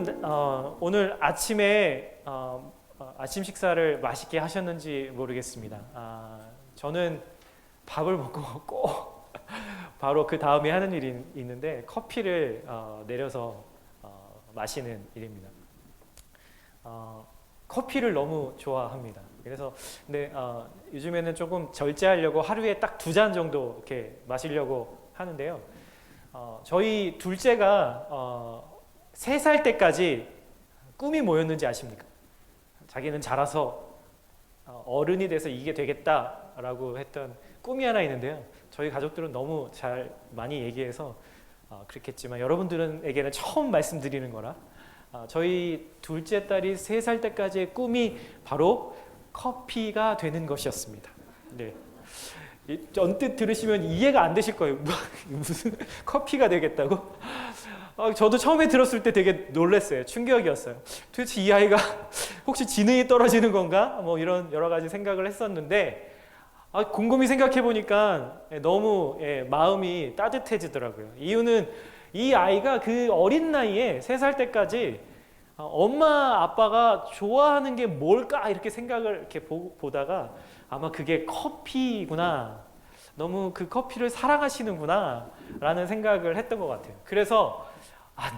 여러분 오늘 아침에 아침 식사를 맛있게 하셨는지 모르겠습니다. 저는 밥을 먹고 꼭 바로 그 다음에 하는 일이 있는데 커피를 내려서 마시는 일입니다. 커피를 너무 좋아합니다. 그래서 근데 요즘에는 조금 절제하려고 하루에 딱 2잔 정도 이렇게 마시려고 하는데요. 저희 둘째가 3살 때까지 꿈이 뭐였는지 아십니까? 자기는 자라서 어른이 돼서 이게 되겠다라고 했던 꿈이 하나 있는데요. 저희 가족들은 너무 잘 많이 얘기해서 그렇겠지만 여러분들에게는 처음 말씀드리는 거라 저희 둘째 딸이 3살 때까지의 꿈이 바로 커피가 되는 것이었습니다. 네. 언뜻 들으시면 이해가 안 되실 거예요. 무슨 커피가 되겠다고? 저도 처음에 들었을 때 되게 놀랐어요. 충격이었어요. 도대체 이 아이가 혹시 지능이 떨어지는 건가? 뭐 이런 여러 가지 생각을 했었는데 곰곰이 생각해 보니까 너무 마음이 따뜻해지더라고요. 이유는 이 아이가 그 어린 나이에 3살 때까지 엄마 아빠가 좋아하는 게 뭘까 이렇게 생각을 이렇게 보다가 아마 그게 커피구나, 너무 그 커피를 사랑하시는구나 라는 생각을 했던 것 같아요. 그래서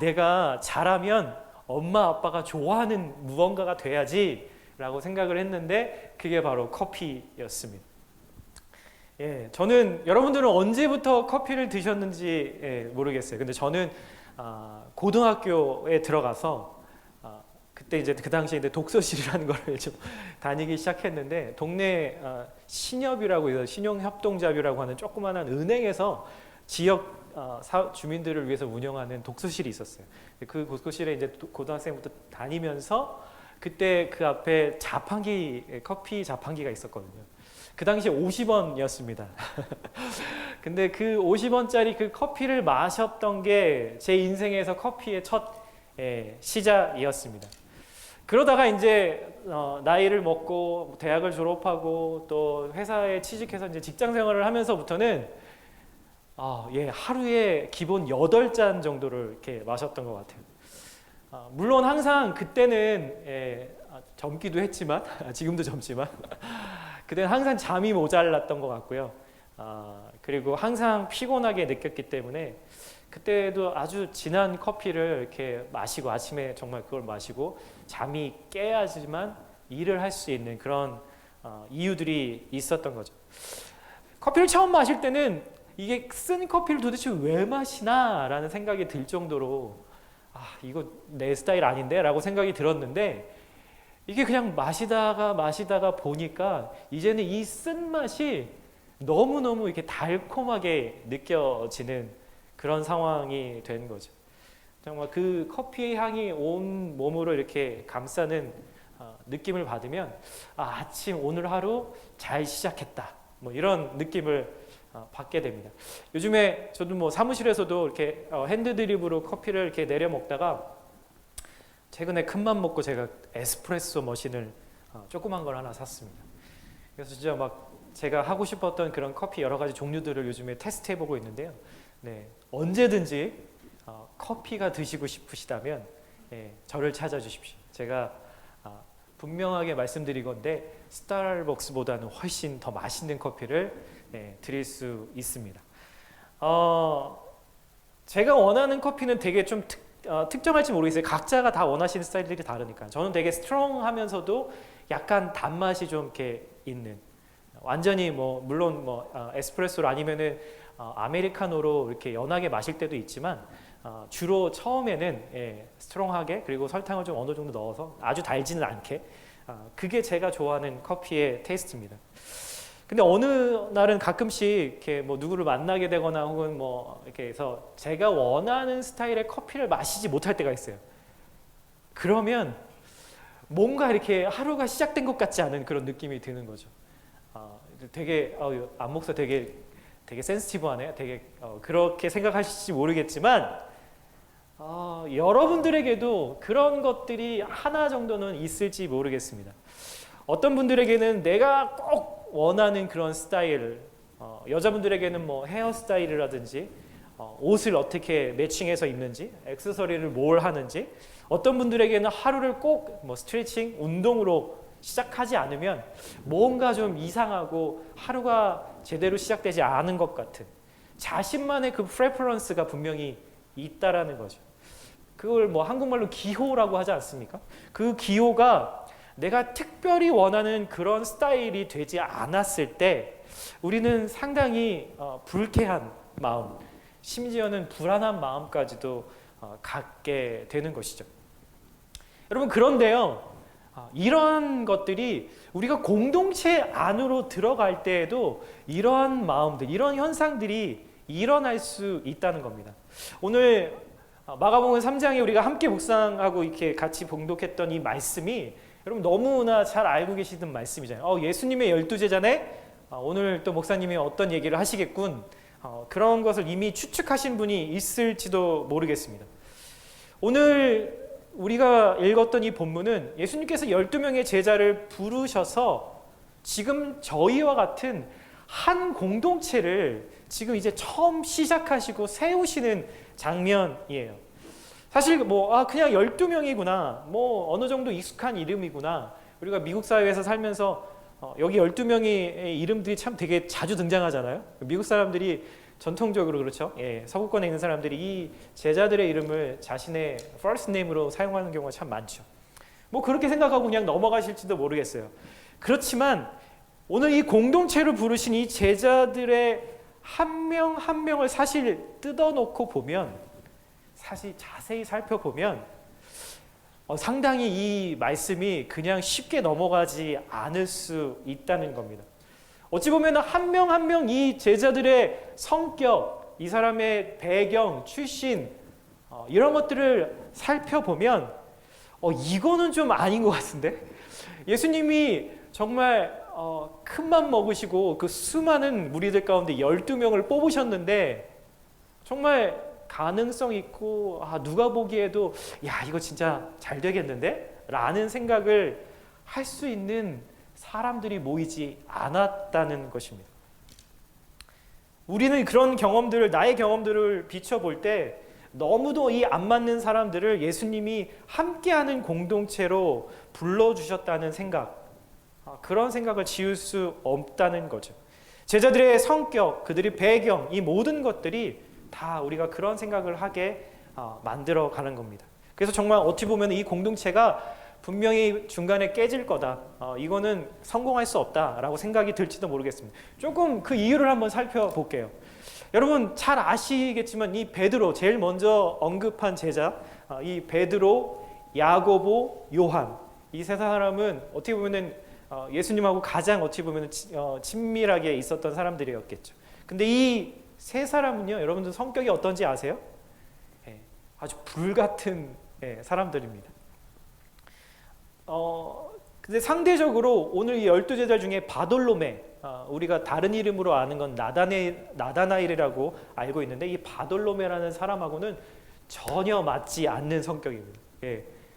내가 자라면 엄마 아빠가 좋아하는 무언가가 돼야지 라고 생각을 했는데 그게 바로 커피였습니다. 저는 여러분들은 언제부터 커피를 드셨는지 모르겠어요. 근데 저는 고등학교에 들어가서 그때 이제 그 당시에 이제 독서실이라는 걸 좀 다니기 시작했는데 동네 신협이라고 해서 신용협동조합이라고 하는 조그마한 은행에서 지역 주민들을 위해서 운영하는 독서실이 있었어요. 그 독서실에 이제 고등학생부터 다니면서 그때 그 앞에 커피 자판기가 있었거든요. 그 당시에 50원이었습니다. 근데 그 50원짜리 그 커피를 마셨던 게 제 인생에서 커피의 첫 시작이었습니다. 그러다가 이제 나이를 먹고 대학을 졸업하고 또 회사에 취직해서 이제 직장 생활을 하면서부터는 하루에 기본 8잔 정도를 이렇게 마셨던 것 같아요. 물론 항상 그때는 젊기도 했지만 지금도 젊지만 그때는 항상 잠이 모자랐던 것 같고요. 그리고 항상 피곤하게 느꼈기 때문에 그때도 아주 진한 커피를 이렇게 마시고 아침에 정말 그걸 마시고 잠이 깨야지만 일을 할 수 있는 그런 이유들이 있었던 거죠. 커피를 처음 마실 때는 이게 쓴 커피를 도대체 왜 마시나 라는 생각이 들 정도로 이거 내 스타일 아닌데 라고 생각이 들었는데 이게 그냥 마시다가 보니까 이제는 이 쓴맛이 너무너무 이렇게 달콤하게 느껴지는 그런 상황이 된 거죠. 정말 그 커피의 향이 온 몸으로 이렇게 감싸는 느낌을 받으면 아침 오늘 하루 잘 시작했다 뭐 이런 느낌을 받게 됩니다. 요즘에 저도 뭐 사무실에서도 이렇게 핸드드립으로 커피를 이렇게 내려 먹다가 최근에 큰맘 먹고 제가 에스프레소 머신을 조그만 걸 하나 샀습니다. 그래서 진짜 막 제가 하고 싶었던 그런 커피 여러 가지 종류들을 요즘에 테스트해 보고 있는데요. 언제든지 커피가 드시고 싶으시다면 저를 찾아주십시오. 제가 분명하게 말씀드린 건데 스타벅스보다는 훨씬 더 맛있는 커피를 드릴 수 있습니다. 제가 원하는 커피는 되게 좀 특정할지 모르겠어요. 각자가 다 원하시는 스타일들이 다르니까. 저는 되게 스트롱하면서도 약간 단맛이 좀 이렇게 있는, 완전히 물론 에스프레소로 아니면은 아메리카노로 이렇게 연하게 마실 때도 있지만 주로 처음에는 스트롱하게 그리고 설탕을 좀 어느 정도 넣어서 아주 달지는 않게 그게 제가 좋아하는 커피의 테이스트입니다. 근데 어느 날은 가끔씩 이렇게 누구를 만나게 되거나 혹은 이렇게 해서 제가 원하는 스타일의 커피를 마시지 못할 때가 있어요. 그러면 뭔가 이렇게 하루가 시작된 것 같지 않은 그런 느낌이 드는 거죠. 되게 안목사 되게 센시티브하네요. 되게 그렇게 생각하실지 모르겠지만 여러분들에게도 그런 것들이 하나 정도는 있을지 모르겠습니다. 어떤 분들에게는 내가 꼭 원하는 그런 스타일, 여자분들에게는 헤어스타일이라든지 옷을 어떻게 매칭해서 입는지, 액세서리를 뭘 하는지, 어떤 분들에게는 하루를 꼭 뭐 스트레칭, 운동으로 시작하지 않으면 뭔가 좀 이상하고 하루가 제대로 시작되지 않은 것 같은 자신만의 그 프레퍼런스가 분명히 있다라는 거죠. 그걸 뭐 한국말로 기호라고 하지 않습니까? 그 기호가 내가 특별히 원하는 그런 스타일이 되지 않았을 때 우리는 상당히 불쾌한 마음, 심지어는 불안한 마음까지도 갖게 되는 것이죠. 여러분, 그런데요, 이런 것들이 우리가 공동체 안으로 들어갈 때에도 이러한 마음들, 이런 현상들이 일어날 수 있다는 겁니다. 오늘 마가복음 3장에 우리가 함께 묵상하고 이렇게 같이 봉독했던 이 말씀이 여러분 너무나 잘 알고 계시던 말씀이잖아요. 예수님의 12제자네? 오늘 또 목사님이 어떤 얘기를 하시겠군. 그런 것을 이미 추측하신 분이 있을지도 모르겠습니다. 오늘 우리가 읽었던 이 본문은 예수님께서 12명의 제자를 부르셔서 지금 저희와 같은 한 공동체를 지금 이제 처음 시작하시고 세우시는 장면이에요. 사실 그냥 12명이구나, 어느 정도 익숙한 이름이구나. 우리가 미국 사회에서 살면서 여기 12명의 이름들이 참 되게 자주 등장하잖아요. 미국 사람들이 전통적으로 그렇죠. 서구권에 있는 사람들이 이 제자들의 이름을 자신의 first name으로 사용하는 경우가 참 많죠. 그렇게 생각하고 그냥 넘어가실지도 모르겠어요. 그렇지만 오늘 이 공동체로 부르신 이 제자들의 한 명 한 명을 사실 뜯어놓고 보면, 사실 자세히 살펴보면 상당히 이 말씀이 그냥 쉽게 넘어가지 않을 수 있다는 겁니다. 어찌 보면 한 명 한 명 이 제자들의 성격, 이 사람의 배경, 출신, 이런 것들을 살펴보면 이거는 좀 아닌 것 같은데? 예수님이 정말 큰 맘 먹으시고 그 수많은 무리들 가운데 12명을 뽑으셨는데 정말 가능성 있고 누가 보기에도 이거 진짜 잘 되겠는데? 라는 생각을 할 수 있는 사람들이 모이지 않았다는 것입니다. 우리는 그런 경험들을, 나의 경험들을 비춰볼 때 너무도 이 안 맞는 사람들을 예수님이 함께하는 공동체로 불러주셨다는 생각, 그런 생각을 지울 수 없다는 거죠. 제자들의 성격, 그들의 배경, 이 모든 것들이 다 우리가 그런 생각을 하게 만들어 가는 겁니다. 그래서 정말 어찌 보면 이 공동체가 분명히 중간에 깨질 거다, 이거는 성공할 수 없다라고 생각이 들지도 모르겠습니다. 조금 그 이유를 한번 살펴볼게요. 여러분 잘 아시겠지만 이 베드로, 제일 먼저 언급한 제자, 이 베드로, 야고보, 요한, 이 세 사람은 어떻게 보면은 예수님하고 가장 어찌 보면 친밀하게 있었던 사람들이었겠죠. 근데 이 세 사람은요, 여러분들 성격이 어떤지 아세요? 아주 불같은 사람들입니다. 근데 상대적으로 오늘 이 12제자 중에 바돌로메, 우리가 다른 이름으로 아는 건 나다나엘이라고 알고 있는데, 이 바돌로메라는 사람하고는 전혀 맞지 않는 성격입니다.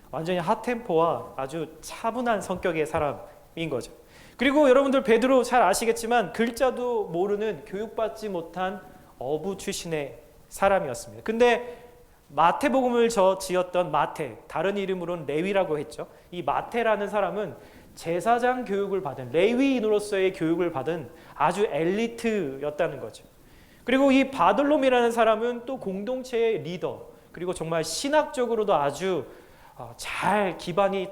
완전히 핫템포와 아주 차분한 성격의 사람인 거죠. 그리고 여러분들 베드로 잘 아시겠지만 글자도 모르는 교육받지 못한 어부 출신의 사람이었습니다. 근데 마태복음을 지었던 마태, 다른 이름으로는 레위라고 했죠. 이 마태라는 사람은 제사장 교육을 받은, 레위인으로서의 교육을 받은 아주 엘리트였다는 거죠. 그리고 이 바돌롬이라는 사람은 또 공동체의 리더, 그리고 정말 신학적으로도 아주 잘 기반이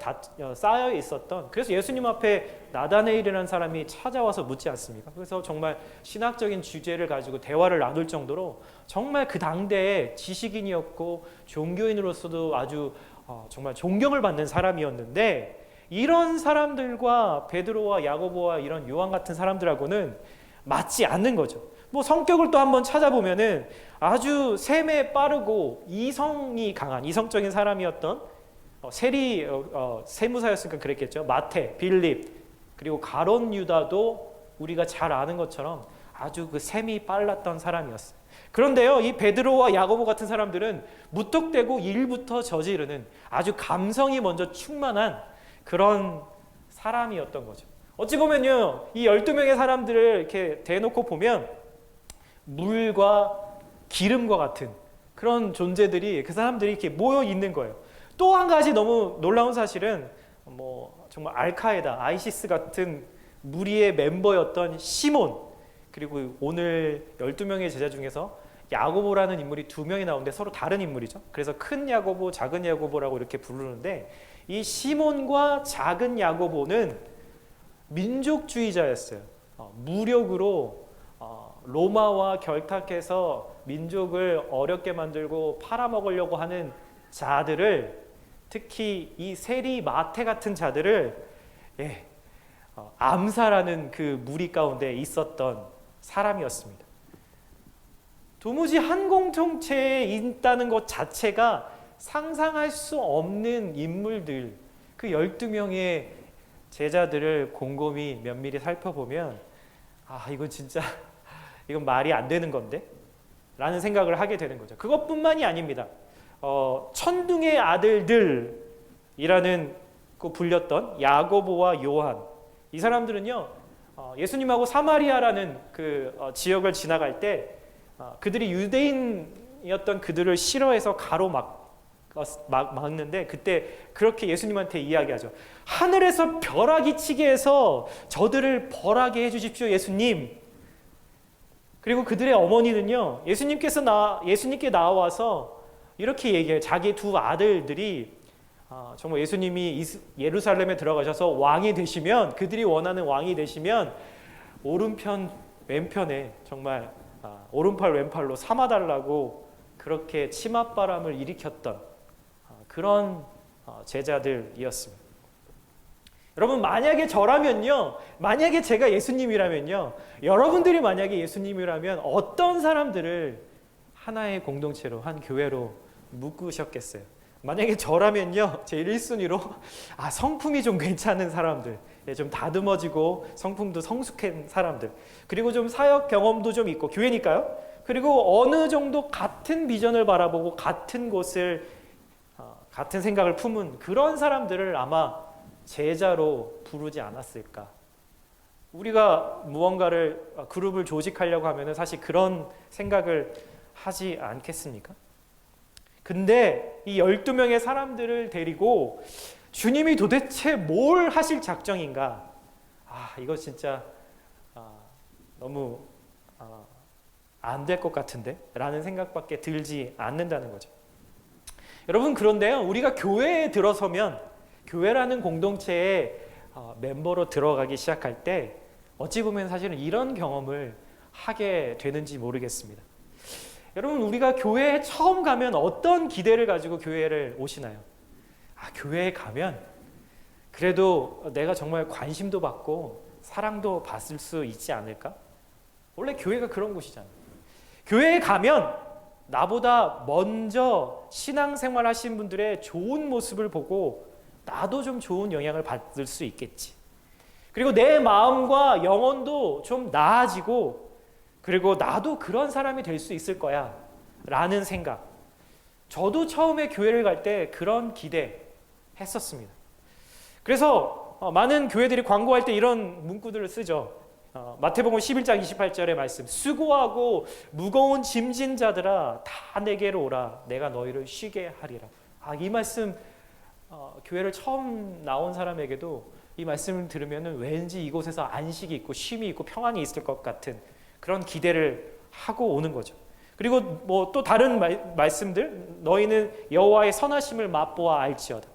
쌓여 있었던, 그래서 예수님 앞에 나다네일이라는 사람이 찾아와서 묻지 않습니까? 그래서 정말 신학적인 주제를 가지고 대화를 나눌 정도로 정말 그 당대의 지식인이었고 종교인으로서도 아주 정말 존경을 받는 사람이었는데, 이런 사람들과 베드로와 야고보와 이런 요한 같은 사람들하고는 맞지 않는 거죠. 성격을 또 한번 찾아보면은 아주 셈에 빠르고 이성이 강한, 이성적인 사람이었던 세무사였으니까 그랬겠죠. 마태, 빌립, 그리고 가론 유다도 우리가 잘 아는 것처럼 아주 그 셈이 빨랐던 사람이었어요. 그런데요, 이 베드로와 야고보 같은 사람들은 무턱대고 일부터 저지르는 아주 감성이 먼저 충만한 그런 사람이었던 거죠. 어찌 보면요, 이 12명의 사람들을 이렇게 대놓고 보면 물과 기름과 같은 그런 존재들이 그 사람들이 이렇게 모여 있는 거예요. 또 한 가지 너무 놀라운 사실은 뭐 정말 알카에다, 아이시스 같은 무리의 멤버였던 시몬, 그리고 오늘 12명의 제자 중에서 야고보라는 인물이 2명이 나오는데 서로 다른 인물이죠. 그래서 큰 야고보, 작은 야고보라고 이렇게 부르는데 이 시몬과 작은 야고보는 민족주의자였어요. 무력으로 로마와 결탁해서 민족을 어렵게 만들고 팔아먹으려고 하는 자들을, 특히 이 세리 마태 같은 자들을 암살하는 그 무리 가운데 있었던 사람이었습니다. 도무지 한 공동체에 있다는 것 자체가 상상할 수 없는 인물들, 그 12명의 제자들을 곰곰이 면밀히 살펴보면 이건 진짜 이건 말이 안 되는 건데? 라는 생각을 하게 되는 거죠. 그것뿐만이 아닙니다. 천둥의 아들들이라는 그 불렸던 야고보와 요한, 이 사람들은요 예수님하고 사마리아라는 그 지역을 지나갈 때 그들이 유대인이었던 그들을 싫어해서 막는데 그때 그렇게 예수님한테 이야기하죠. 하늘에서 벼락이 치게 해서 저들을 벌하게 해주십시오, 예수님. 그리고 그들의 어머니는요 예수님께 나와서 이렇게 얘기해요. 자기 두 아들들이 정말 예수님이 예루살렘에 들어가셔서 왕이 되시면, 그들이 원하는 왕이 되시면 오른편 왼편에 정말 오른팔 왼팔로 삼아달라고 그렇게 치맛바람을 일으켰던 그런 제자들이었습니다. 여러분, 만약에 저라면요, 만약에 제가 예수님이라면요, 여러분들이 만약에 예수님이라면 어떤 사람들을 하나의 공동체로, 한 교회로 묶으셨겠어요? 만약에 저라면요, 제일 1순위로 성품이 좀 괜찮은 사람들, 좀 다듬어지고 성품도 성숙한 사람들, 그리고 좀 사역 경험도 좀 있고, 교회니까요. 그리고 어느 정도 같은 비전을 바라보고 같은 곳을 같은 생각을 품은 그런 사람들을 아마 제자로 부르지 않았을까. 우리가 무언가를 그룹을 조직하려고 하면 사실 그런 생각을 하지 않겠습니까? 근데 이 12명의 사람들을 데리고 주님이 도대체 뭘 하실 작정인가? 이거 진짜 너무 안 될 것 같은데? 라는 생각밖에 들지 않는다는 거죠. 여러분, 그런데요, 우리가 교회에 들어서면, 교회라는 공동체에 멤버로 들어가기 시작할 때 어찌 보면 사실은 이런 경험을 하게 되는지 모르겠습니다. 여러분, 우리가 교회에 처음 가면 어떤 기대를 가지고 교회를 오시나요? 교회에 가면 그래도 내가 정말 관심도 받고 사랑도 받을 수 있지 않을까? 원래 교회가 그런 곳이잖아요. 교회에 가면 나보다 먼저 신앙생활 하신 분들의 좋은 모습을 보고 나도 좀 좋은 영향을 받을 수 있겠지. 그리고 내 마음과 영혼도 좀 나아지고, 그리고 나도 그런 사람이 될 수 있을 거야 라는 생각. 저도 처음에 교회를 갈 때 그런 기대 했었습니다. 그래서 많은 교회들이 광고할 때 이런 문구들을 쓰죠. 마태복음 11장 28절의 말씀, 수고하고 무거운 짐진 자들아 다 내게로 오라, 내가 너희를 쉬게 하리라. 이 말씀 교회를 처음 나온 사람에게도 이 말씀을 들으면 왠지 이곳에서 안식이 있고 쉼이 있고 평안이 있을 것 같은 그런 기대를 하고 오는 거죠. 그리고 뭐 또 다른 말씀들, 너희는 여호와의 선하심을 맛보아 알지어다.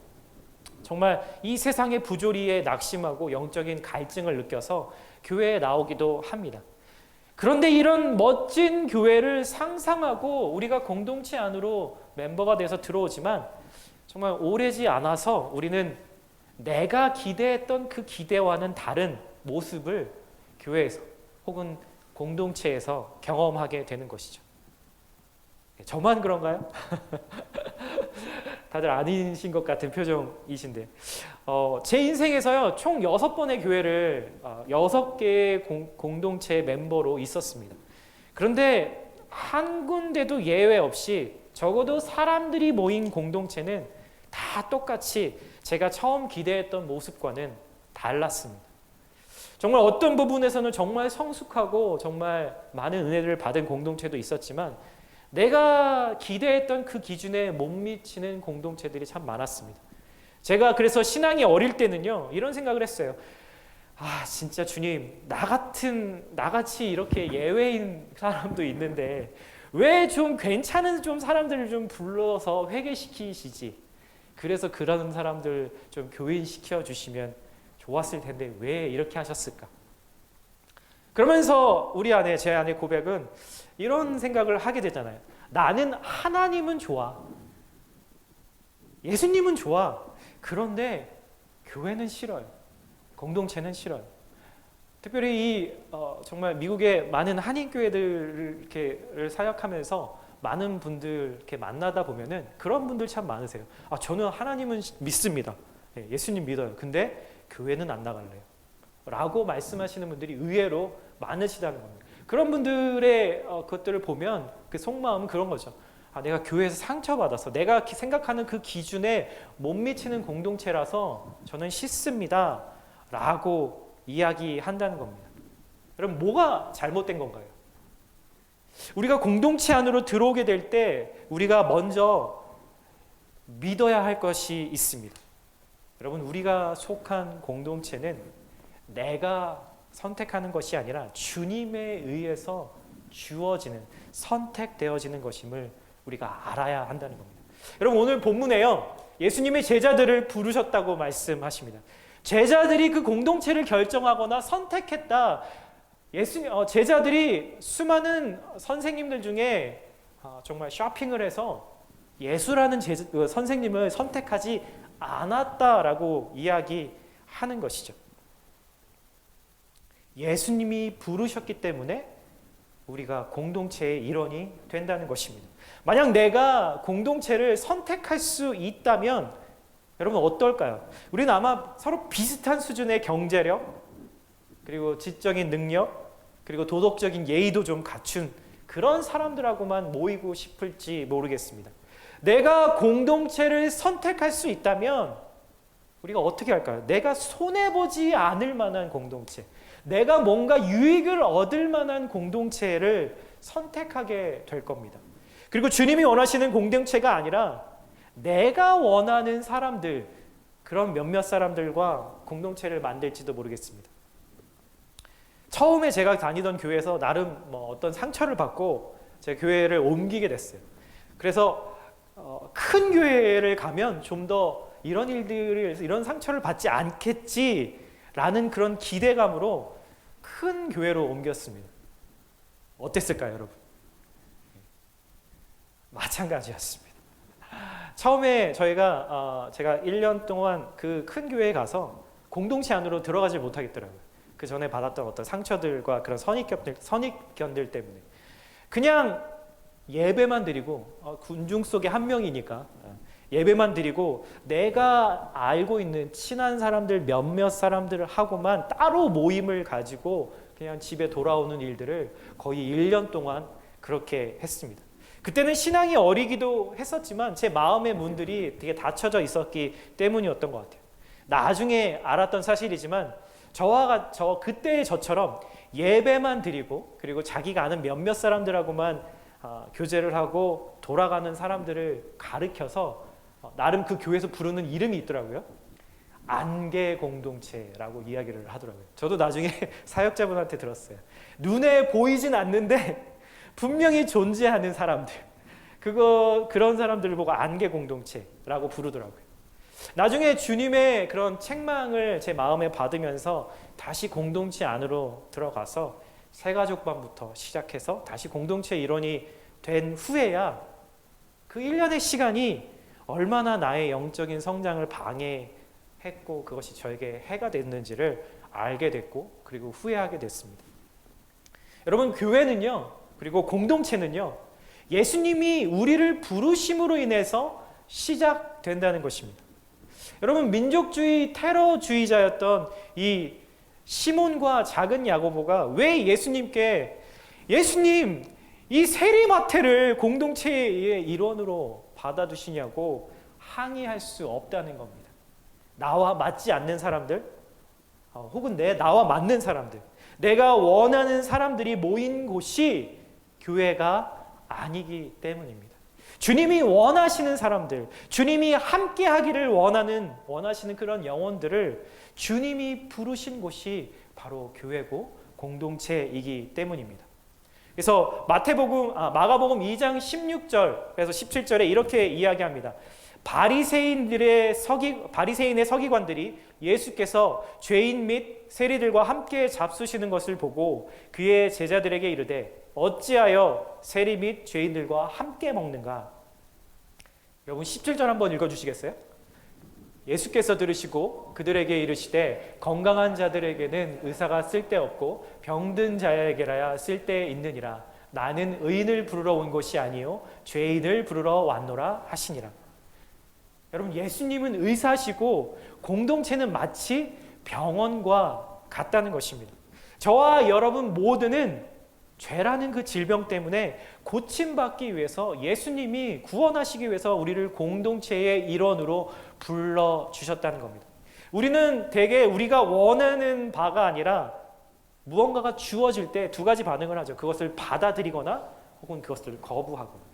정말 이 세상의 부조리에 낙심하고 영적인 갈증을 느껴서 교회에 나오기도 합니다. 그런데 이런 멋진 교회를 상상하고 우리가 공동체 안으로 멤버가 돼서 들어오지만 정말 오래지 않아서 우리는 내가 기대했던 그 기대와는 다른 모습을 교회에서 혹은 공동체에서 경험하게 되는 것이죠. 저만 그런가요? 다들 아니신 것 같은 표정이신데, 제 인생에서요 총 6번의 교회를 6개의 공동체 멤버로 있었습니다. 그런데 한 군데도 예외 없이 적어도 사람들이 모인 공동체는 다 똑같이 제가 처음 기대했던 모습과는 달랐습니다. 정말 어떤 부분에서는 정말 성숙하고 정말 많은 은혜를 받은 공동체도 있었지만, 내가 기대했던 그 기준에 못 미치는 공동체들이 참 많았습니다. 제가 그래서 신앙이 어릴 때는요, 이런 생각을 했어요. 아, 진짜 주님, 나같이 이렇게 예외인 사람도 있는데 왜 좀 괜찮은 좀 사람들을 좀 불러서 회개시키시지? 그래서 그런 사람들 좀 교인시켜 주시면 좋았을 텐데 왜 이렇게 하셨을까? 그러면서 제 안의 고백은 이런 생각을 하게 되잖아요. 나는 하나님은 좋아. 예수님은 좋아. 그런데 교회는 싫어요. 공동체는 싫어요. 특별히 정말 미국의 많은 한인교회들을 이렇게 사역하면서 많은 분들 이렇게 만나다 보면은 그런 분들 참 많으세요. 아, 저는 하나님은 믿습니다. 예수님 믿어요. 근데 교회는 안 나갈래요. 라고 말씀하시는 분들이 의외로 많으시다는 겁니다. 그런 분들의 것들을 보면 그 속마음은 그런 거죠. 아, 내가 교회에서 상처받아서 내가 생각하는 그 기준에 못 미치는 공동체라서 저는 싫습니다. 라고 이야기한다는 겁니다. 여러분, 뭐가 잘못된 건가요? 우리가 공동체 안으로 들어오게 될 때 우리가 먼저 믿어야 할 것이 있습니다. 여러분, 우리가 속한 공동체는 내가 선택하는 것이 아니라 주님에 의해서 주어지는, 선택되어지는 것임을 우리가 알아야 한다는 겁니다. 여러분, 오늘 본문에요, 예수님의 제자들을 부르셨다고 말씀하십니다. 제자들이 그 공동체를 결정하거나 선택했다. 제자들이 수많은 선생님들 중에 정말 쇼핑을 해서 예수라는 선생님을 선택하지 않았다라고 이야기하는 것이죠. 예수님이 부르셨기 때문에 우리가 공동체의 일원이 된다는 것입니다. 만약 내가 공동체를 선택할 수 있다면 여러분 어떨까요? 우리는 아마 서로 비슷한 수준의 경제력, 그리고 지적인 능력, 그리고 도덕적인 예의도 좀 갖춘 그런 사람들하고만 모이고 싶을지 모르겠습니다. 내가 공동체를 선택할 수 있다면 우리가 어떻게 할까요? 내가 손해보지 않을 만한 공동체, 내가 뭔가 유익을 얻을 만한 공동체를 선택하게 될 겁니다. 그리고 주님이 원하시는 공동체가 아니라 내가 원하는 사람들, 그런 몇몇 사람들과 공동체를 만들지도 모르겠습니다. 처음에 제가 다니던 교회에서 나름 어떤 상처를 받고 제 교회를 옮기게 됐어요. 그래서 큰 교회를 가면 좀 더 이런 상처를 받지 않겠지라는 그런 기대감으로 큰 교회로 옮겼습니다. 어땠을까요, 여러분? 마찬가지였습니다. 처음에 제가 1년 동안 그 큰 교회에 가서 공동체 안으로 들어가지 못하겠더라고요. 그 전에 받았던 어떤 상처들과 그런 선입견들 때문에 그냥 예배만 드리고 군중 속에 한 명이니까 예배만 드리고 내가 알고 있는 친한 사람들 몇몇 사람들을 하고만 따로 모임을 가지고 그냥 집에 돌아오는 일들을 거의 1년 동안 그렇게 했습니다. 그때는 신앙이 어리기도 했었지만 제 마음의 문들이 되게 닫혀져 있었기 때문이었던 것 같아요. 나중에 알았던 사실이지만 그때의 저처럼 예배만 드리고 그리고 자기가 아는 몇몇 사람들하고만 교제를 하고 돌아가는 사람들을 가르쳐서 나름 그 교회에서 부르는 이름이 있더라고요. 안개 공동체라고 이야기를 하더라고요. 저도 나중에 사역자분한테 들었어요. 눈에 보이진 않는데 분명히 존재하는 사람들, 그런 사람들을 보고 안개 공동체라고 부르더라고요. 나중에 주님의 그런 책망을 제 마음에 받으면서 다시 공동체 안으로 들어가서 새가족반부터 시작해서 다시 공동체 일원이 된 후에야 그 1년의 시간이 얼마나 나의 영적인 성장을 방해했고 그것이 저에게 해가 됐는지를 알게 됐고 그리고 후회하게 됐습니다. 여러분, 교회는요, 그리고 공동체는요, 예수님이 우리를 부르심으로 인해서 시작된다는 것입니다. 여러분, 민족주의 테러주의자였던 이 시몬과 작은 야고보가 왜 예수님께 예수님 이 세리마태를 공동체의 일원으로 받아두시냐고 항의할 수 없다는 겁니다. 나와 맞지 않는 사람들 혹은 나와 맞는 사람들, 내가 원하는 사람들이 모인 곳이 교회가 아니기 때문입니다. 주님이 원하시는 사람들, 주님이 함께 하기를 원하시는 그런 영혼들을 주님이 부르신 곳이 바로 교회고 공동체이기 때문입니다. 그래서 마가복음 2장 16절에서 17절에 이렇게 이야기합니다. 바리새인의 서기관들이 예수께서 죄인 및 세리들과 함께 잡수시는 것을 보고 그의 제자들에게 이르되 어찌하여 세리 및 죄인들과 함께 먹는가? 여러분 17절 한번 읽어주시겠어요? 예수께서 들으시고 그들에게 이르시되 건강한 자들에게는 의사가 쓸데없고 병든 자에게라야 쓸데있느니라. 나는 의인을 부르러 온 것이 아니요 죄인을 부르러 왔노라 하시니라. 여러분 예수님은 의사시고 공동체는 마치 병원과 같다는 것입니다. 저와 여러분 모두는 죄라는 그 질병 때문에 고침받기 위해서 예수님이 구원하시기 위해서 우리를 공동체의 일원으로 불러주셨다는 겁니다. 우리는 대개 우리가 원하는 바가 아니라 무언가가 주어질 때 두 가지 반응을 하죠. 그것을 받아들이거나 혹은 그것을 거부하거나.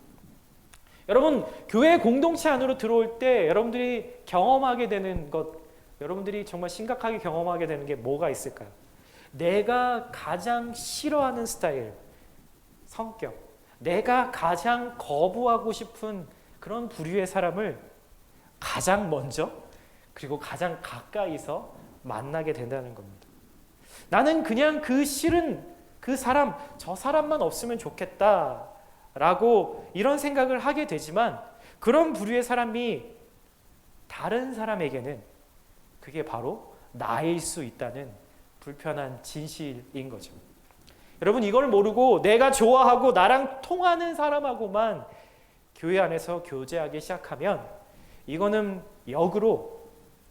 여러분 교회 공동체 안으로 들어올 때 여러분들이 경험하게 되는 것, 여러분들이 정말 심각하게 경험하게 되는 게 뭐가 있을까요? 내가 가장 싫어하는 스타일, 성격, 내가 가장 거부하고 싶은 그런 부류의 사람을 가장 먼저 그리고 가장 가까이서 만나게 된다는 겁니다. 나는 그냥 그 싫은 그 사람, 저 사람만 없으면 좋겠다 라고 이런 생각을 하게 되지만 그런 부류의 사람이 다른 사람에게는 그게 바로 나일 수 있다는 불편한 진실인 거죠. 여러분 이걸 모르고 내가 좋아하고 나랑 통하는 사람하고만 교회 안에서 교제하기 시작하면 이거는 역으로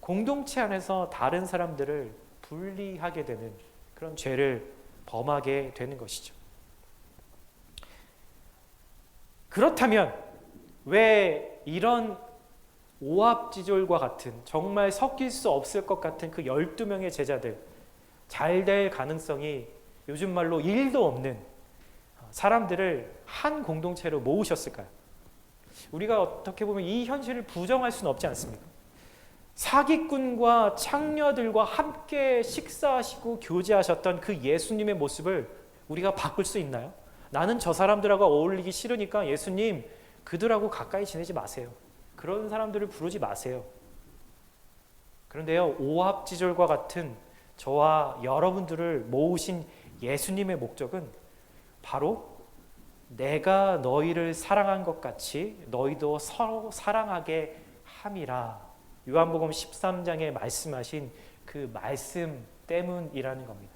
공동체 안에서 다른 사람들을 분리하게 되는 그런 죄를 범하게 되는 것이죠. 그렇다면 왜 이런 오합지졸과 같은 정말 섞일 수 없을 것 같은 그 12명의 제자들 잘 될 가능성이 요즘 말로 1도 없는 사람들을 한 공동체로 모으셨을까요? 우리가 어떻게 보면 이 현실을 부정할 수는 없지 않습니까? 사기꾼과 창녀들과 함께 식사하시고 교제하셨던 그 예수님의 모습을 우리가 바꿀 수 있나요? 나는 저 사람들하고 어울리기 싫으니까 예수님 그들하고 가까이 지내지 마세요. 그런 사람들을 부르지 마세요. 그런데요, 오합지졸과 같은 저와 여러분들을 모으신 예수님의 목적은 바로 내가 너희를 사랑한 것 같이 너희도 서로 사랑하게 함이라. 요한복음 13장에 말씀하신 그 말씀 때문이라는 겁니다.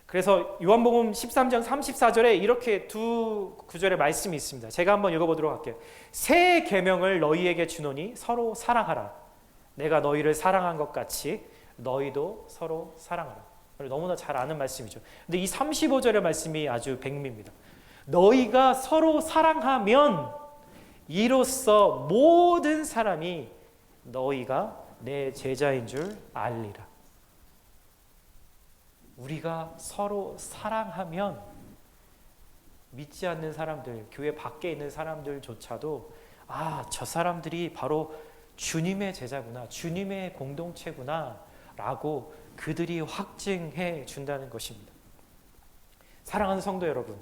그래서 요한복음 13장 34절에 이렇게 두 구절의 말씀이 있습니다. 제가 한번 읽어보도록 할게요. 새 계명을 너희에게 주노니 서로 사랑하라. 내가 너희를 사랑한 것 같이 너희도 서로 사랑하라. 너무나 잘 아는 말씀이죠. 근데 이 35절의 말씀이 아주 백미입니다. 너희가 서로 사랑하면 이로써 모든 사람이 너희가 내 제자인 줄 알리라. 우리가 서로 사랑하면 믿지 않는 사람들, 교회 밖에 있는 사람들조차도 저 사람들이 바로 주님의 제자구나, 주님의 공동체구나 라고 그들이 확증해 준다는 것입니다. 사랑하는 성도 여러분,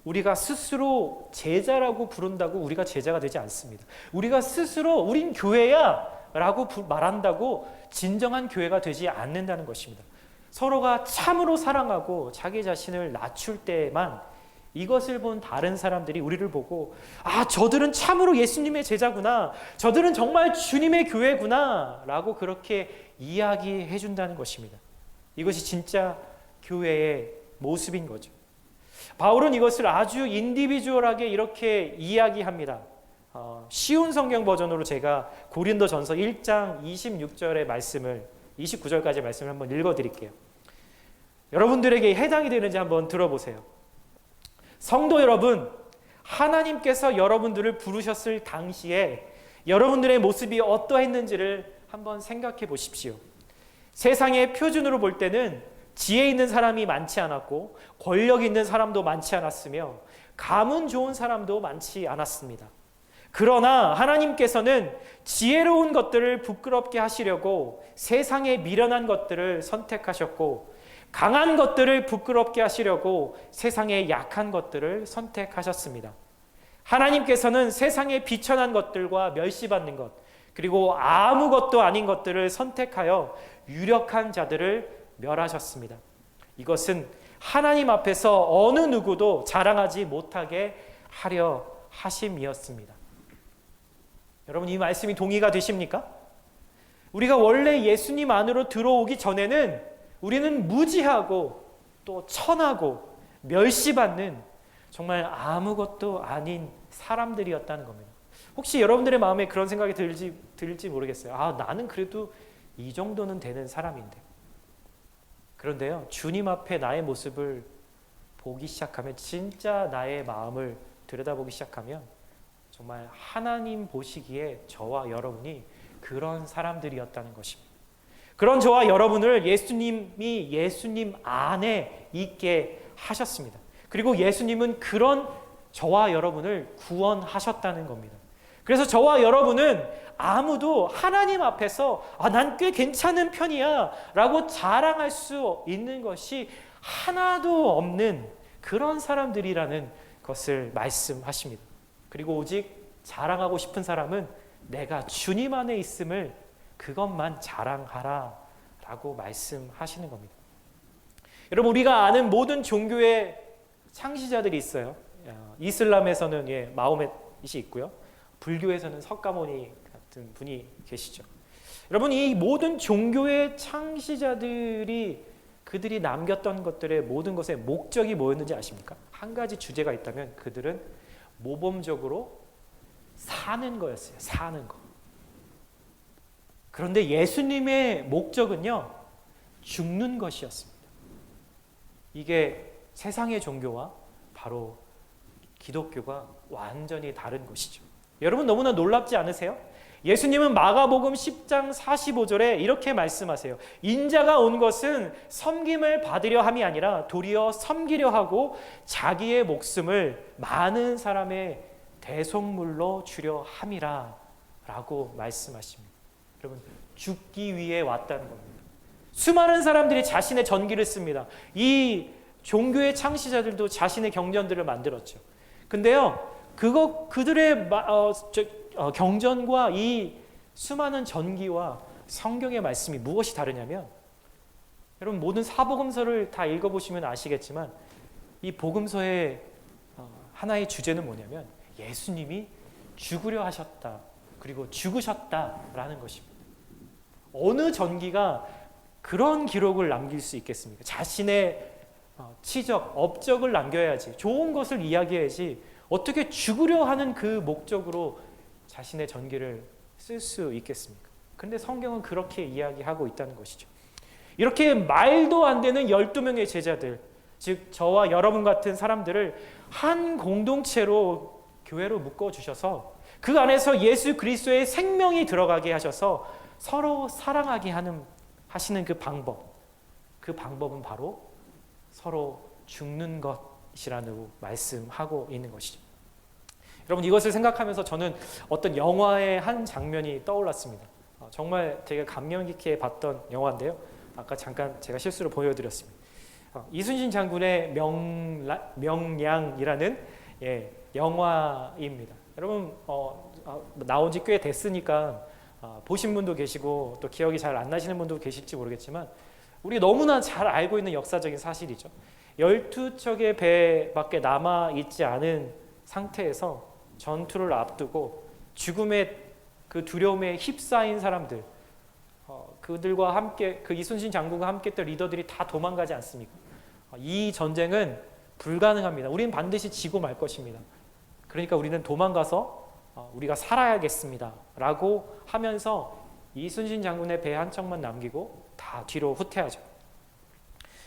우리가 스스로 제자라고 부른다고 우리가 제자가 되지 않습니다. 우리가 스스로 우린 교회야 라고 말한다고 진정한 교회가 되지 않는다는 것입니다. 서로가 참으로 사랑하고 자기 자신을 낮출 때만 이것을 본 다른 사람들이 우리를 보고 저들은 참으로 예수님의 제자구나, 저들은 정말 주님의 교회구나 라고 그렇게 이야기해 준다는 것입니다. 이것이 진짜 교회의 모습인 거죠. 바울은 이것을 아주 인디비주얼하게 이렇게 이야기합니다. 쉬운 성경 버전으로 제가 고린도전서 1장 26절의 말씀을 29절까지 말씀을 한번 읽어드릴게요. 여러분들에게 해당이 되는지 한번 들어보세요. 성도 여러분, 하나님께서 여러분들을 부르셨을 당시에 여러분들의 모습이 어떠했는지를 한번 생각해 보십시오. 세상의 표준으로 볼 때는 지혜 있는 사람이 많지 않았고 권력 있는 사람도 많지 않았으며 가문 좋은 사람도 많지 않았습니다. 그러나 하나님께서는 지혜로운 것들을 부끄럽게 하시려고 세상에 미련한 것들을 선택하셨고 강한 것들을 부끄럽게 하시려고 세상에 약한 것들을 선택하셨습니다. 하나님께서는 세상에 비천한 것들과 멸시받는 것, 그리고 아무것도 아닌 것들을 선택하여 유력한 자들을 멸하셨습니다. 이것은 하나님 앞에서 어느 누구도 자랑하지 못하게 하려 하심이었습니다. 여러분, 이 말씀이 동의가 되십니까? 우리가 원래 예수님 안으로 들어오기 전에는 우리는 무지하고 또 천하고 멸시받는 정말 아무것도 아닌 사람들이었다는 겁니다. 혹시 여러분들의 마음에 그런 생각이 들지 모르겠어요. 아, 나는 그래도 이 정도는 되는 사람인데. 그런데요, 주님 앞에 나의 모습을 보기 시작하면, 진짜 나의 마음을 들여다보기 시작하면 정말 하나님 보시기에 저와 여러분이 그런 사람들이었다는 것입니다. 그런 저와 여러분을 예수님이 예수님 안에 있게 하셨습니다. 그리고 예수님은 그런 저와 여러분을 구원하셨다는 겁니다. 그래서 저와 여러분은 아무도 하나님 앞에서 난 꽤 괜찮은 편이야 라고 자랑할 수 있는 것이 하나도 없는 그런 사람들이라는 것을 말씀하십니다. 그리고 오직 자랑하고 싶은 사람은 내가 주님 안에 있음을 그것만 자랑하라 라고 말씀하시는 겁니다. 여러분, 우리가 아는 모든 종교의 창시자들이 있어요. 이슬람에서는 마호멧이 있고요. 불교에서는 석가모니 같은 분이 계시죠. 여러분, 이 모든 종교의 창시자들이 그들이 남겼던 것들의 모든 것의 목적이 뭐였는지 아십니까? 한 가지 주제가 있다면 그들은 모범적으로 사는 거였어요. 사는 거. 그런데 예수님의 목적은요, 죽는 것이었습니다. 이게 세상의 종교와 바로 기독교가 완전히 다른 것이죠. 여러분, 너무나 놀랍지 않으세요? 예수님은 마가복음 10장 45절에 이렇게 말씀하세요. 인자가 온 것은 섬김을 받으려 함이 아니라 도리어 섬기려 하고 자기의 목숨을 많은 사람의 대속물로 주려 함이라 라고 말씀하십니다. 여러분, 죽기 위해 왔다는 겁니다. 수많은 사람들이 자신의 전기를 씁니다. 이 종교의 창시자들도 자신의 경전들을 만들었죠. 근데요, 그들의 경전과 이 수많은 전기와 성경의 말씀이 무엇이 다르냐면, 여러분, 모든 사복음서를 다 읽어보시면 아시겠지만 이 복음서의 하나의 주제는 뭐냐면 예수님이 죽으려 하셨다, 그리고 죽으셨다라는 것입니다. 어느 전기가 그런 기록을 남길 수 있겠습니까? 자신의 치적, 업적을 남겨야지, 좋은 것을 이야기해야지 어떻게 죽으려 하는 그 목적으로 자신의 전기를 쓸 수 있겠습니까? 그런데 성경은 그렇게 이야기하고 있다는 것이죠. 이렇게 말도 안 되는 12명의 제자들, 즉 저와 여러분 같은 사람들을 한 공동체로 교회로 묶어주셔서 그 안에서 예수 그리스도의 생명이 들어가게 하셔서 서로 사랑하게 하시는 그 방법은 바로 서로 죽는 것이라고 말씀하고 있는 것이죠. 여러분, 이것을 생각하면서 저는 어떤 영화의 한 장면이 떠올랐습니다. 정말 되게 감명 깊게 봤던 영화인데요. 아까 잠깐 제가 실수로 보여드렸습니다. 이순신 장군의 명량이라는 영화입니다. 여러분, 나온 지 꽤 됐으니까 보신 분도 계시고 또 기억이 잘 안 나시는 분도 계실지 모르겠지만 우리 너무나 잘 알고 있는 역사적인 사실이죠. 12척의 배밖에 남아있지 않은 상태에서 전투를 앞두고 죽음의 그 두려움에 휩싸인 사람들, 그들과 함께, 그 이순신 장군과 함께 했던 리더들이 다 도망가지 않습니까? 이 전쟁은 불가능합니다. 우리는 반드시 지고 말 것입니다. 그러니까 우리는 도망가서 우리가 살아야겠습니다 라고 하면서 이순신 장군의 배 한 척만 남기고 다 뒤로 후퇴하죠.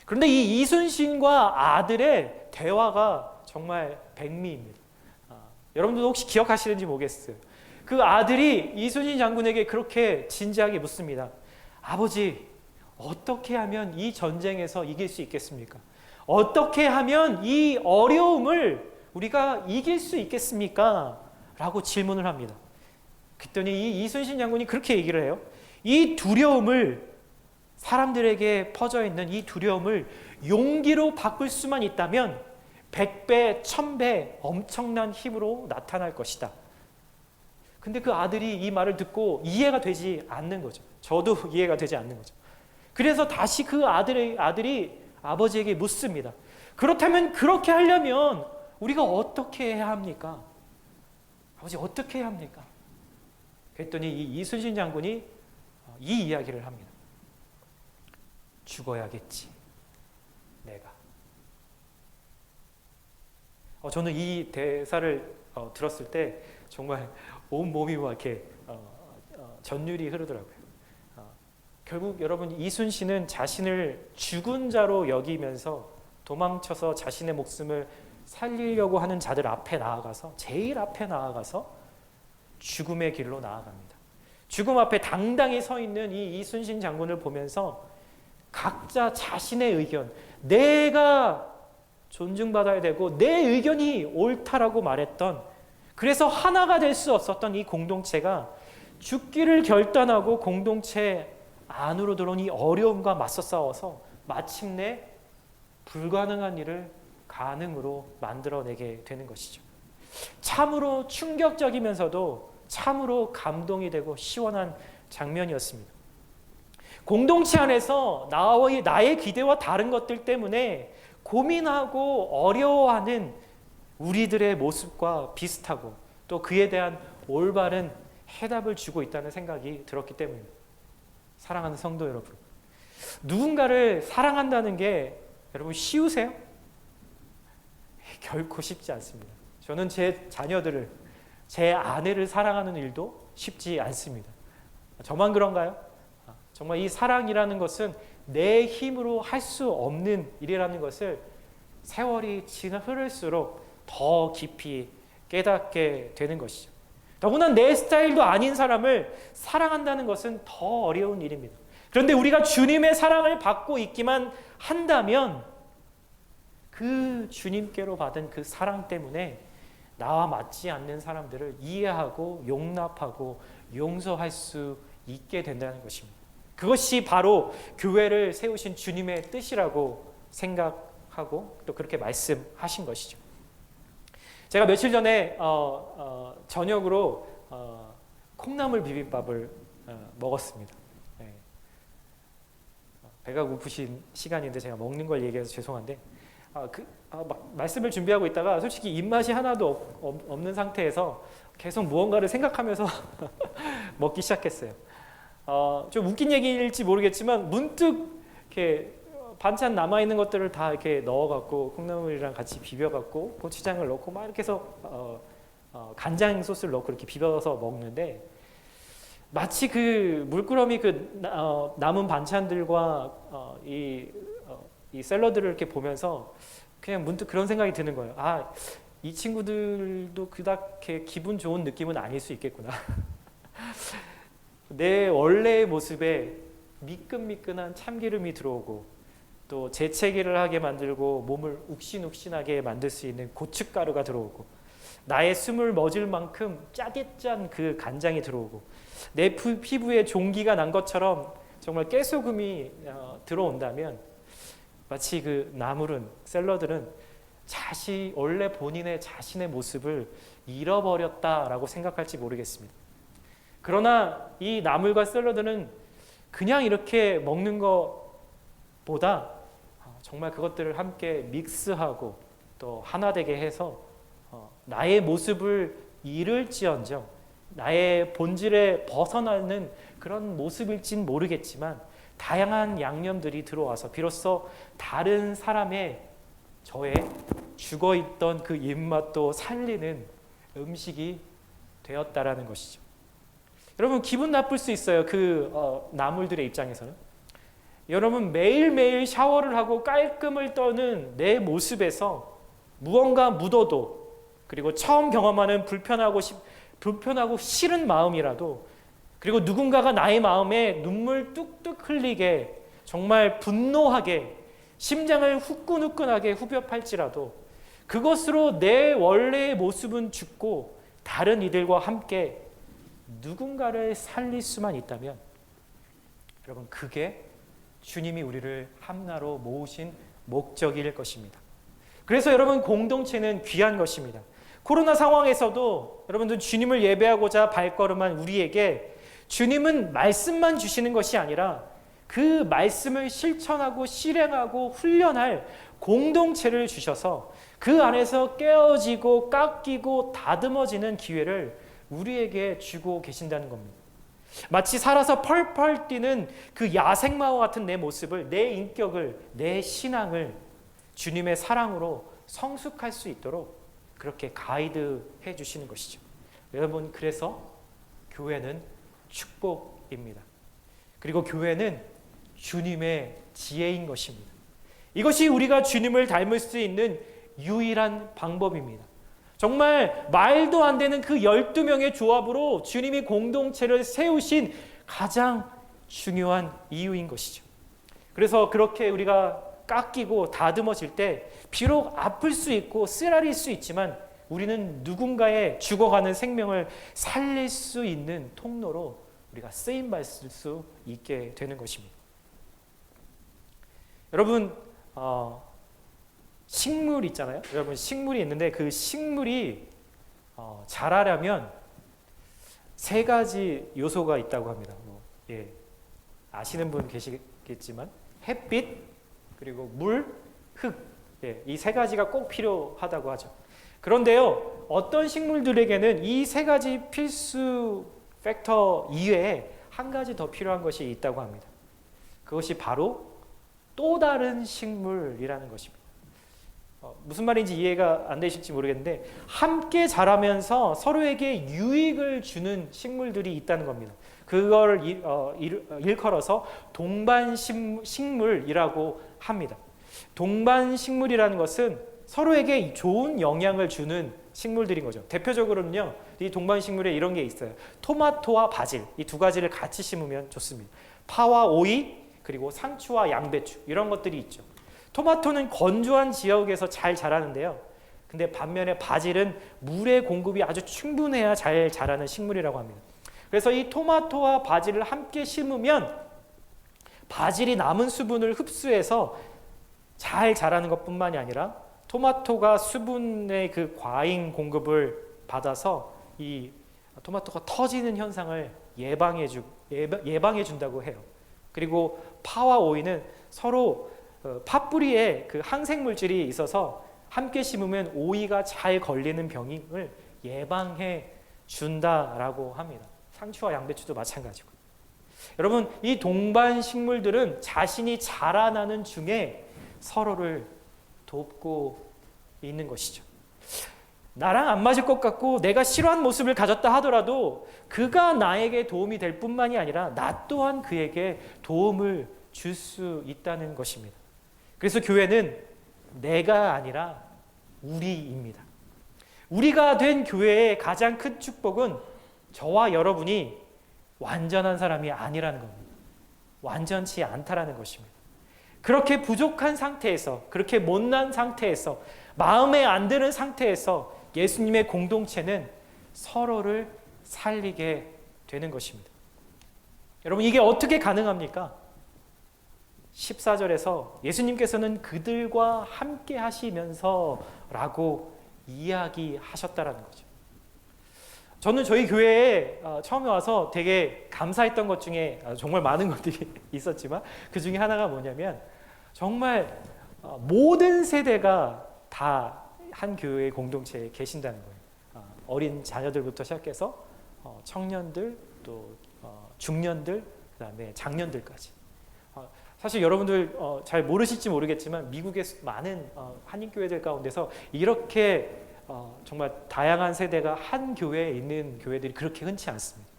그런데 이 이순신과 아들의 대화가 정말 백미입니다. 여러분들도 혹시 기억하시는지 모르겠어요. 그 아들이 이순신 장군에게 그렇게 진지하게 묻습니다. 아버지, 어떻게 하면 이 전쟁에서 이길 수 있겠습니까? 어떻게 하면 이 어려움을 우리가 이길 수 있겠습니까? 라고 질문을 합니다. 그랬더니 이 이순신 장군이 그렇게 얘기를 해요. 이 두려움을, 사람들에게 퍼져 있는 이 두려움을 용기로 바꿀 수만 있다면 100배, 1000배 엄청난 힘으로 나타날 것이다. 근데 그 아들이 이 말을 듣고 이해가 되지 않는 거죠. 저도 이해가 되지 않는 거죠. 그래서 다시 그 아들이 아버지에게 묻습니다. 그렇다면 그렇게 하려면 우리가 어떻게 해야 합니까? 아버지, 어떻게 해야 합니까? 그랬더니 이 이순신 장군이 이 이야기를 합니다. 죽어야겠지, 내가. 저는 이 대사를 들었을 때 정말 온 몸이 막 이렇게 전율이 흐르더라고요. 결국 여러분, 이순신은 자신을 죽은 자로 여기면서 도망쳐서 자신의 목숨을 살리려고 하는 자들 앞에 나아가서, 제일 앞에 나아가서 죽음의 길로 나아갑니다. 죽음 앞에 당당히 서 있는 이 이순신 장군을 보면서 각자 자신의 의견, 내가 존중받아야 되고 내 의견이 옳다라고 말했던, 그래서 하나가 될 수 없었던 이 공동체가 죽기를 결단하고 공동체 안으로 들어온 이 어려움과 맞서 싸워서 마침내 불가능한 일을 가능으로 만들어내게 되는 것이죠. 참으로 충격적이면서도 참으로 감동이 되고 시원한 장면이었습니다. 공동체 안에서 나의 기대와 다른 것들 때문에 고민하고 어려워하는 우리들의 모습과 비슷하고 또 그에 대한 올바른 해답을 주고 있다는 생각이 들었기 때문입니다. 사랑하는 성도 여러분, 누군가를 사랑한다는 게 여러분 쉬우세요? 결코 쉽지 않습니다. 저는 제 자녀들을, 제 아내를 사랑하는 일도 쉽지 않습니다. 저만 그런가요? 정말 이 사랑이라는 것은 내 힘으로 할 수 없는 일이라는 것을 세월이 흐를수록 더 깊이 깨닫게 되는 것이죠. 더구나 내 스타일도 아닌 사람을 사랑한다는 것은 더 어려운 일입니다. 그런데 우리가 주님의 사랑을 받고 있기만 한다면 그 주님께로 받은 그 사랑 때문에 나와 맞지 않는 사람들을 이해하고 용납하고 용서할 수 있게 된다는 것입니다. 그것이 바로 교회를 세우신 주님의 뜻이라고 생각하고 또 그렇게 말씀하신 것이죠. 제가 며칠 전에 저녁으로 콩나물 비빔밥을 먹었습니다. 네. 배가 고프신 시간인데 제가 먹는 걸 얘기해서 죄송한데 말씀을 준비하고 있다가 솔직히 입맛이 하나도 없는 상태에서 계속 무언가를 생각하면서 먹기 시작했어요. 좀 웃긴 얘기일지 모르겠지만 문득 이렇게 반찬 남아 있는 것들을 다 이렇게 넣어갖고 콩나물이랑 같이 비벼갖고 고추장을 넣고 막 이렇게 해서 간장 소스를 넣고 이렇게 비벼서 먹는데 마치 그 물끄러미 남은 반찬들과 이 샐러드를 이렇게 보면서 그냥 문득 그런 생각이 드는 거예요. 이 친구들도 그닥 기분 좋은 느낌은 아닐 수 있겠구나. 내 원래의 모습에 미끈미끈한 참기름이 들어오고 또 재채기를 하게 만들고 몸을 욱신욱신하게 만들 수 있는 고춧가루가 들어오고 나의 숨을 멎을 만큼 짜릿짠 그 간장이 들어오고 내 피부에 종기가 난 것처럼 정말 깨소금이 들어온다면 마치 그 나물은, 샐러드는 원래 본인의 자신의 모습을 잃어버렸다라고 생각할지 모르겠습니다. 그러나 이 나물과 샐러드는 그냥 이렇게 먹는 것보다 정말 그것들을 함께 믹스하고 또 하나 되게 해서 나의 모습을 잃을지언정 나의 본질에 벗어나는 그런 모습일진 모르겠지만 다양한 양념들이 들어와서 비로소 다른 사람의 저의 죽어있던 그 입맛도 살리는 음식이 되었다라는 것이죠. 여러분 기분 나쁠 수 있어요. 나물들의 입장에서는. 여러분 매일매일 샤워를 하고 깔끔을 떠는 내 모습에서 무언가 묻어도 그리고 처음 경험하는 불편하고 싫은 마음이라도 그리고 누군가가 나의 마음에 눈물 뚝뚝 흘리게 정말 분노하게 심장을 후끈후끈하게 후벼 팔지라도 그것으로 내 원래의 모습은 죽고 다른 이들과 함께 누군가를 살릴 수만 있다면 여러분 그게 주님이 우리를 함나로 모으신 목적일 것입니다. 그래서 여러분 공동체는 귀한 것입니다. 코로나 상황에서도 여러분들 주님을 예배하고자 발걸음한 우리에게 주님은 말씀만 주시는 것이 아니라 그 말씀을 실천하고 실행하고 훈련할 공동체를 주셔서 그 안에서 깨어지고 깎이고 다듬어지는 기회를 우리에게 주고 계신다는 겁니다. 마치 살아서 펄펄 뛰는 그 야생마와 같은 내 모습을, 내 인격을, 내 신앙을 주님의 사랑으로 성숙할 수 있도록 그렇게 가이드해 주시는 것이죠. 여러분, 그래서 교회는 축복입니다. 그리고 교회는 주님의 지혜인 것입니다. 이것이 우리가 주님을 닮을 수 있는 유일한 방법입니다. 정말 말도 안 되는 그 12명의 조합으로 주님이 공동체를 세우신 가장 중요한 이유인 것이죠. 그래서 그렇게 우리가 깎이고 다듬어질 때 비록 아플 수 있고 쓰라릴 수 있지만 우리는 누군가의 죽어가는 생명을 살릴 수 있는 통로로 우리가 쓰임받을 수 있게 되는 것입니다. 여러분, 식물 있잖아요. 여러분, 식물이 있는데 그 식물이 자라려면 3가지 요소가 있다고 합니다. 아시는 분 계시겠지만 햇빛, 그리고 물, 흙, 이 3가지가 꼭 필요하다고 하죠. 그런데요, 어떤 식물들에게는 이 3가지 필수 팩터 이외에 한 가지 더 필요한 것이 있다고 합니다. 그것이 바로 또 다른 식물이라는 것입니다. 무슨 말인지 이해가 안 되실지 모르겠는데 함께 자라면서 서로에게 유익을 주는 식물들이 있다는 겁니다. 그걸 일컬어서 동반식물이라고 합니다. 동반식물이라는 것은 서로에게 좋은 영향을 주는 식물들인 거죠. 대표적으로는요, 이 동반식물에 이런 게 있어요. 토마토와 바질, 이 2가지를 같이 심으면 좋습니다. 파와 오이, 그리고 상추와 양배추, 이런 것들이 있죠. 토마토는 건조한 지역에서 잘 자라는데요. 근데 반면에 바질은 물의 공급이 아주 충분해야 잘 자라는 식물이라고 합니다. 그래서 이 토마토와 바질을 함께 심으면 바질이 남은 수분을 흡수해서 잘 자라는 것뿐만이 아니라 토마토가 수분의 그 과잉 공급을 받아서 이 토마토가 터지는 현상을 예방해 준다고 해요. 그리고 파와 오이는 서로 팥뿌리에 그 항생 물질이 있어서 함께 심으면 오이가 잘 걸리는 병을 예방해 준다라고 합니다. 상추와 양배추도 마찬가지고. 여러분, 이 동반 식물들은 자신이 자라나는 중에 서로를 돕고 있는 것이죠. 나랑 안 맞을 것 같고 내가 싫어하는 모습을 가졌다 하더라도 그가 나에게 도움이 될 뿐만이 아니라 나 또한 그에게 도움을 줄 수 있다는 것입니다. 그래서 교회는 내가 아니라 우리입니다. 우리가 된 교회의 가장 큰 축복은 저와 여러분이 완전한 사람이 아니라는 겁니다. 완전치 않다라는 것입니다. 그렇게 부족한 상태에서, 그렇게 못난 상태에서, 마음에 안 드는 상태에서 예수님의 공동체는 서로를 살리게 되는 것입니다. 여러분, 이게 어떻게 가능합니까? 14절에서 예수님께서는 그들과 함께 하시면서 라고 이야기하셨다라는 거죠. 저는 저희 교회에 처음에 와서 되게 감사했던 것 중에 정말 많은 것들이 있었지만 그 중에 하나가 뭐냐면 정말 모든 세대가 다 한 교회 공동체에 계신다는 거예요. 어린 자녀들부터 시작해서 청년들, 또 중년들, 그다음에 장년들까지. 사실 여러분들 잘 모르실지 모르겠지만 미국의 많은 한인교회들 가운데서 이렇게 정말 다양한 세대가 한 교회에 있는 교회들이 그렇게 흔치 않습니다.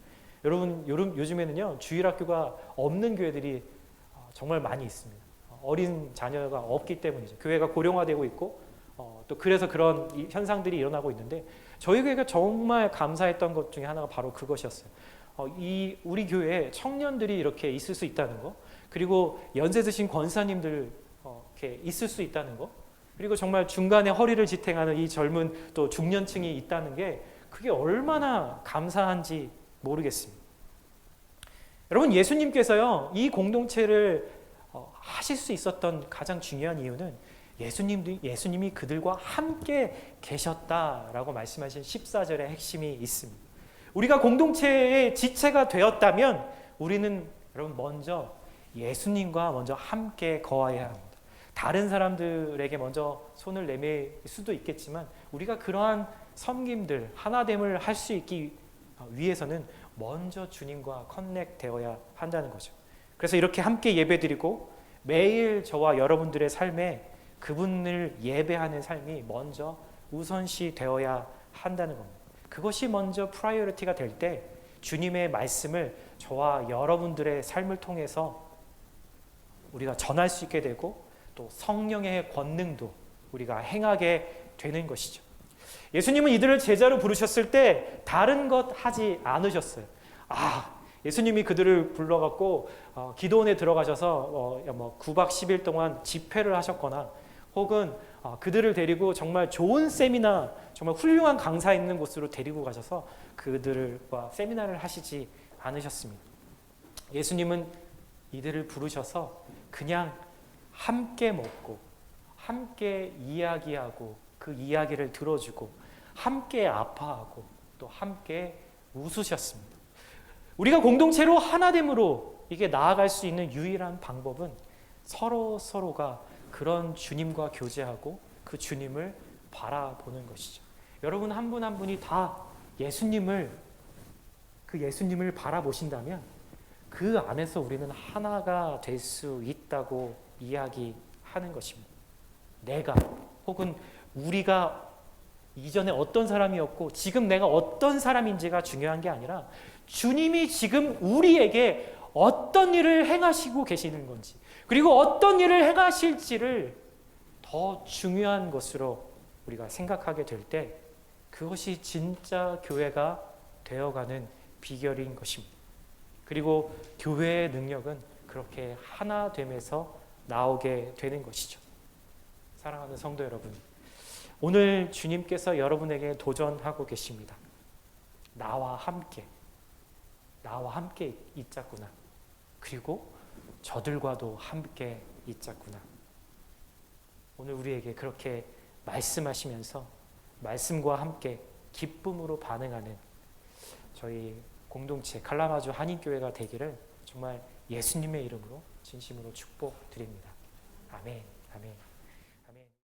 여러분, 요즘에는요, 주일학교가 없는 교회들이 정말 많이 있습니다. 어린 자녀가 없기 때문이죠. 교회가 고령화되고 있고 또 그래서 그런 현상들이 일어나고 있는데 저희 교회가 정말 감사했던 것 중에 하나가 바로 그것이었어요. 이 우리 교회에 청년들이 이렇게 있을 수 있다는 거, 그리고 연세 드신 권사님들 이렇게 있을 수 있다는 거, 그리고 정말 중간에 허리를 지탱하는 이 젊은 또 중년층이 있다는 게 그게 얼마나 감사한지 모르겠습니다. 여러분, 예수님께서요 이 공동체를 하실 수 있었던 가장 중요한 이유는 예수님이 그들과 함께 계셨다라고 말씀하신 14절의 핵심이 있습니다. 우리가 공동체의 지체가 되었다면 우리는 여러분 먼저 예수님과 먼저 함께 거해야 합니다. 다른 사람들에게 먼저 손을 내밀 수도 있겠지만 우리가 그러한 섬김들, 하나됨을 할 수 있기 위해서는 먼저 주님과 커넥되어야 한다는 거죠. 그래서 이렇게 함께 예배드리고 매일 저와 여러분들의 삶에 그분을 예배하는 삶이 먼저 우선시 되어야 한다는 겁니다. 그것이 먼저 프라이어리티가 될 때 주님의 말씀을 저와 여러분들의 삶을 통해서 우리가 전할 수 있게 되고 또 성령의 권능도 우리가 행하게 되는 것이죠. 예수님은 이들을 제자로 부르셨을 때 다른 것 하지 않으셨어요. 예수님이 그들을 불러갖고 기도원에 들어가셔서 9박 10일 동안 집회를 하셨거나 혹은 그들을 데리고 정말 좋은 세미나, 정말 훌륭한 강사 있는 곳으로 데리고 가셔서 그들과 세미나를 하시지 않으셨습니다. 예수님은 이들을 부르셔서 그냥 함께 먹고 함께 이야기하고 그 이야기를 들어주고 함께 아파하고 또 함께 웃으셨습니다. 우리가 공동체로 하나됨으로 이게 나아갈 수 있는 유일한 방법은 서로가 그런 주님과 교제하고 그 주님을 바라보는 것이죠. 여러분 한 분 한 분이 다 예수님을 바라보신다면 그 안에서 우리는 하나가 될 수 있다고 이야기하는 것입니다. 내가 혹은 우리가 이전에 어떤 사람이었고 지금 내가 어떤 사람인지가 중요한 게 아니라 주님이 지금 우리에게 어떤 일을 행하시고 계시는 건지, 그리고 어떤 일을 행하실지를 더 중요한 것으로 우리가 생각하게 될 때 그것이 진짜 교회가 되어가는 비결인 것입니다. 그리고 교회의 능력은 그렇게 하나됨에서 나오게 되는 것이죠. 사랑하는 성도 여러분, 오늘 주님께서 여러분에게 도전하고 계십니다. 나와 함께 있자꾸나. 그리고 저들과도 함께 있자꾸나. 오늘 우리에게 그렇게 말씀하시면서 말씀과 함께 기쁨으로 반응하는 저희 공동체 칼라마주 한인교회가 되기를 정말 예수님의 이름으로 진심으로 축복드립니다. 아멘. 아멘.